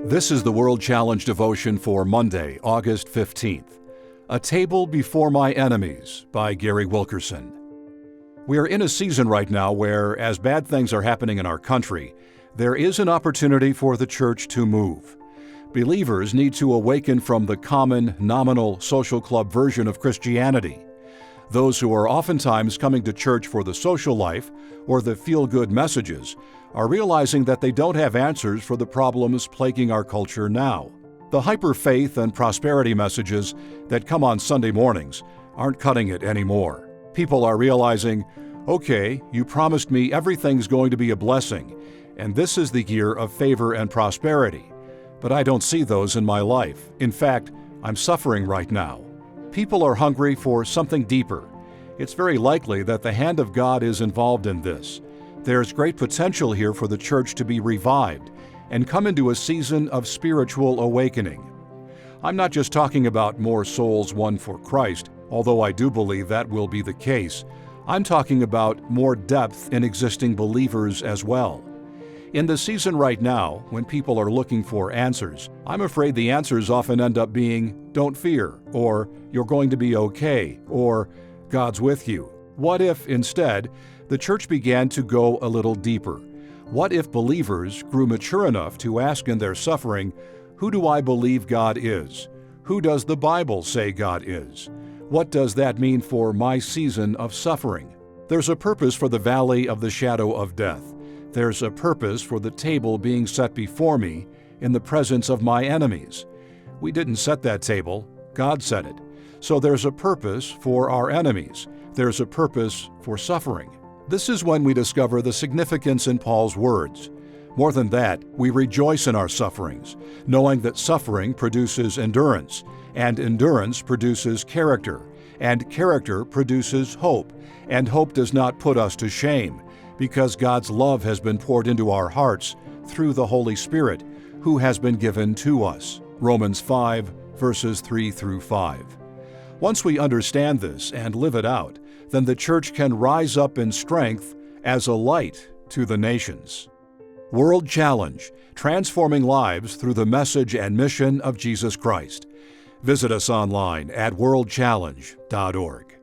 This is the World Challenge devotion for Monday, August 15th. A Table Before My Enemies by Gary Wilkerson. We are in a season right now where, as bad things are happening in our country, there is an opportunity for the church to move. Believers need to awaken from the common, nominal, social club version of Christianity. Those who are oftentimes coming to church for the social life or the feel-good messages are realizing that they don't have answers for the problems plaguing our culture now. The hyper-faith and prosperity messages that come on Sunday mornings aren't cutting it anymore. People are realizing, okay, you promised me everything's going to be a blessing, and this is the year of favor and prosperity. But I don't see those in my life. In fact, I'm suffering right now. People are hungry for something deeper. It's very likely that the hand of God is involved in this. There's great potential here for the church to be revived and come into a season of spiritual awakening. I'm not just talking about more souls won for Christ, although I do believe that will be the case. I'm talking about more depth in existing believers as well. In the season right now, when people are looking for answers, I'm afraid the answers often end up being, don't fear, or you're going to be okay, or God's with you. What if, instead, the church began to go a little deeper? What if believers grew mature enough to ask in their suffering, who do I believe God is? Who does the Bible say God is? What does that mean for my season of suffering? There's a purpose for the valley of the shadow of death. There's a purpose for the table being set before me in the presence of my enemies. We didn't set that table, God set it. So there's a purpose for our enemies. There's a purpose for suffering. This is when we discover the significance in Paul's words. More than that, we rejoice in our sufferings, knowing that suffering produces endurance, and endurance produces character, and character produces hope, and hope does not put us to shame, because God's love has been poured into our hearts through the Holy Spirit, who has been given to us. Romans 5, verses 3 through 5. Once we understand this and live it out, then the church can rise up in strength as a light to the nations. World Challenge, transforming lives through the message and mission of Jesus Christ. Visit us online at worldchallenge.org.